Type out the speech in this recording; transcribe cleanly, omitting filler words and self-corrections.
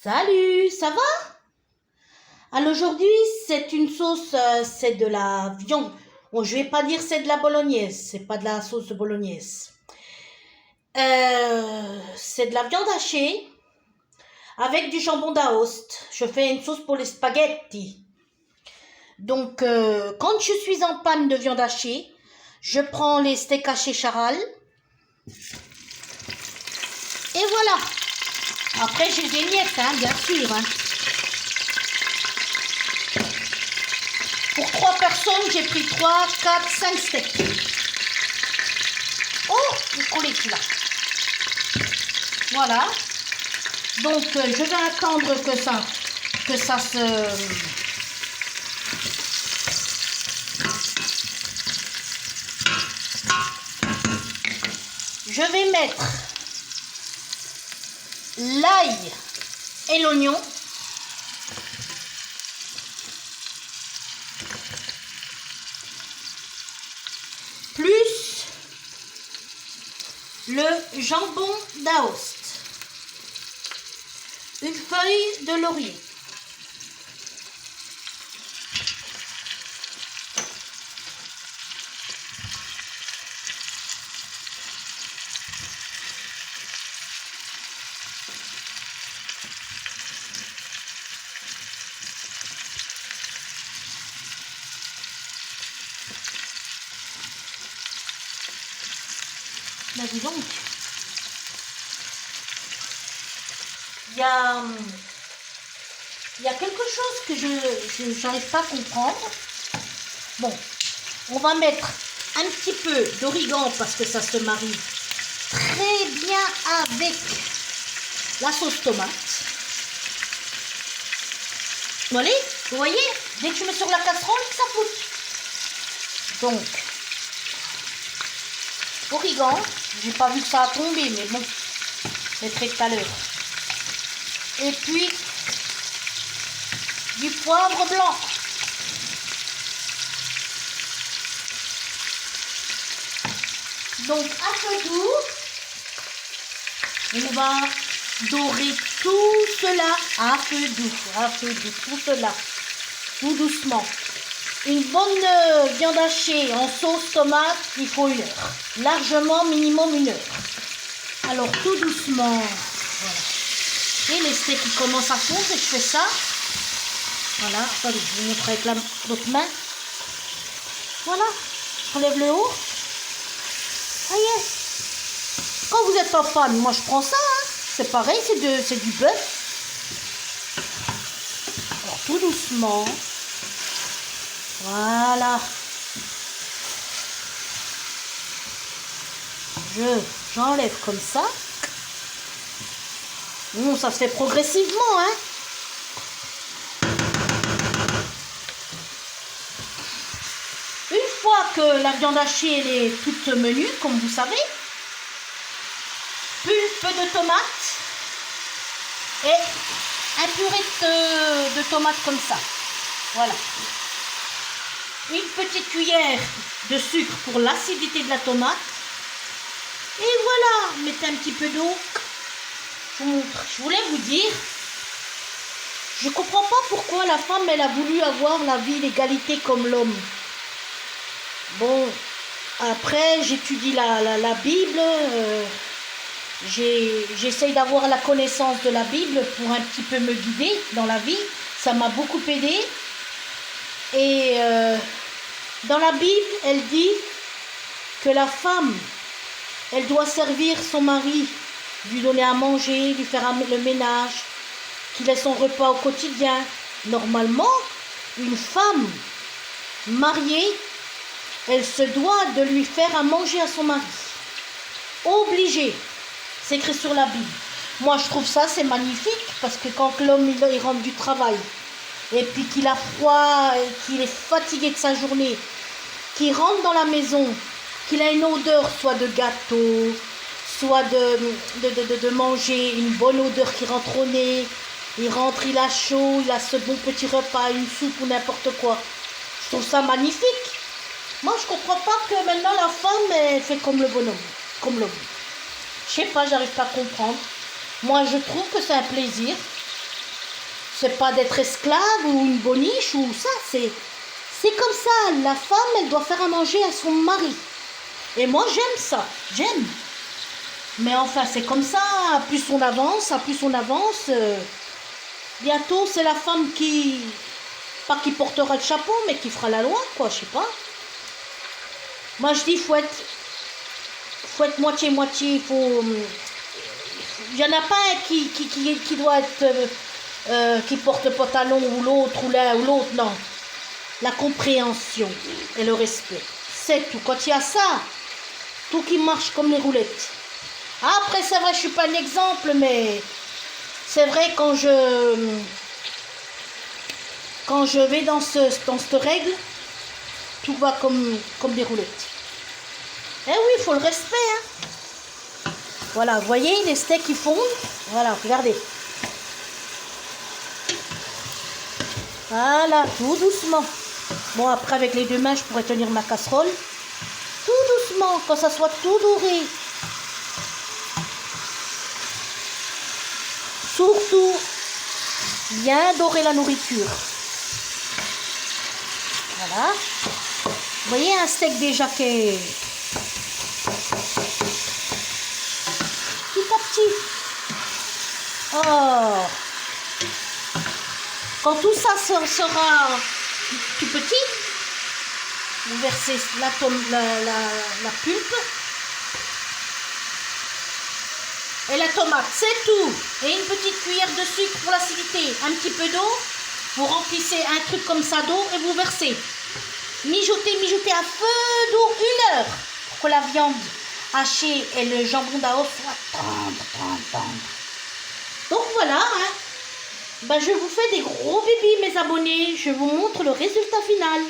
Salut, ça va? Alors aujourd'hui, c'est une sauce, c'est de la viande. Bon, je vais pas dire c'est de la bolognaise, c'est pas de la sauce de bolognaise. C'est de la viande hachée avec du jambon d'Aoste. Je fais une sauce pour les spaghettis. Donc, quand je suis en panne de viande hachée, je prends les steaks hachés Charal. Et voilà. Après, j'ai des miettes, hein, bien sûr. Hein. Pour 3 personnes, j'ai pris 3, 4, 5 steaks. Oh, il est collé celui-là. Voilà. Donc, je vais attendre que ça se... Je vais mettre l'ail et l'oignon. Plus le jambon d'Aoste. Une feuille de laurier. Bah dis donc. Il y a quelque chose que je n'arrive pas à comprendre. Bon, on va mettre un petit peu d'origan parce que ça se marie très bien avec la sauce tomate. Voilà, vous voyez, dès que je mets sur la casserole, ça floute. Donc, origan, j'ai pas vu que ça a tombé, mais bon, je mettrai tout à l'heure. Et puis, du poivre blanc. Donc, à feu doux, on va dorer tout cela à feu doux, tout cela, tout doucement. Une bonne viande hachée en sauce tomate, il faut 1 heure. Largement, minimum 1 heure. Alors, tout doucement, voilà. Et les steaks qui commencent à fondre, et je fais ça. Voilà, attendez, je vous montre avec l'autre main. Voilà, j'enlève le haut. Ça y est. Quand vous êtes en panne, moi je prends ça. Hein. C'est pareil, c'est du bœuf. Alors tout doucement. Voilà. J'enlève comme ça. Bon, ça se fait progressivement, hein. Une fois que la viande hachée elle est toute menue, comme vous savez, pulpe de tomate et un purée de tomate comme ça. Voilà. Une petite cuillère de sucre pour l'acidité de la tomate. Et voilà, mettez un petit peu d'eau. Je vous montre. Je voulais vous dire, je ne comprends pas pourquoi la femme elle a voulu avoir la vie, l'égalité comme l'homme. Bon, après j'étudie la Bible, j'essaye d'avoir la connaissance de la Bible pour un petit peu me guider dans la vie. Ça m'a beaucoup aidé. Et dans la Bible, elle dit que la femme, elle doit servir son mari, lui donner à manger, lui faire le ménage, qu'il ait son repas au quotidien. Normalement, une femme mariée, elle se doit de lui faire à manger à son mari. Obligée. C'est écrit sur la Bible. Moi, je trouve ça, c'est magnifique, parce que quand l'homme il rentre du travail, et puis qu'il a froid, qu'il est fatigué de sa journée, qu'il rentre dans la maison, qu'il a une odeur soit de gâteau, soit de manger, une bonne odeur qui rentre au nez, il rentre, il a chaud, il a ce bon petit repas, une soupe ou n'importe quoi. Je trouve ça magnifique. Moi, je comprends pas que maintenant la femme, elle fait comme le bonhomme, comme l'homme. Je sais pas, j'arrive pas à comprendre. Moi, je trouve que c'est un plaisir c'est pas d'être esclave ou une boniche ou ça, c'est comme ça. La femme, elle doit faire à manger à son mari. Et moi, j'aime ça, j'aime. Mais enfin, c'est comme ça, plus on avance, bientôt c'est la femme qui, pas qui portera le chapeau, mais qui fera la loi, quoi, je sais pas. Moi, je dis, faut être moitié-moitié, il y en a pas un qui doit être, qui porte le pantalon ou l'autre, ou l'un ou l'autre, non. La compréhension et le respect, c'est tout. Quand il y a ça, tout qui marche comme les roulettes. Après, c'est vrai, je suis pas un exemple, mais c'est vrai quand je vais dans cette règle, tout va comme des roulettes. Eh oui, il faut le respect, hein. Voilà, vous voyez, les steaks qui fondent. Voilà, regardez. Voilà, tout doucement. Bon, après, avec les deux mains, je pourrais tenir ma casserole. Tout doucement, quand ça soit tout doré. Surtout, bien dorer la nourriture. Voilà. Vous voyez un steak déjà qui est petit à petit. Oh. Quand tout ça sera tout petit, vous versez la pulpe. Et la tomate, c'est tout. Et une petite cuillère de sucre pour l'acidité. Un petit peu d'eau. Vous remplissez un truc comme ça d'eau et vous versez. Mijotez à feu d'eau 1 heure. Pour que la viande hachée et le jambon d'Aoste soient tendres. Donc voilà. Hein. Ben, je vous fais des gros bébés, mes abonnés. Je vous montre le résultat final.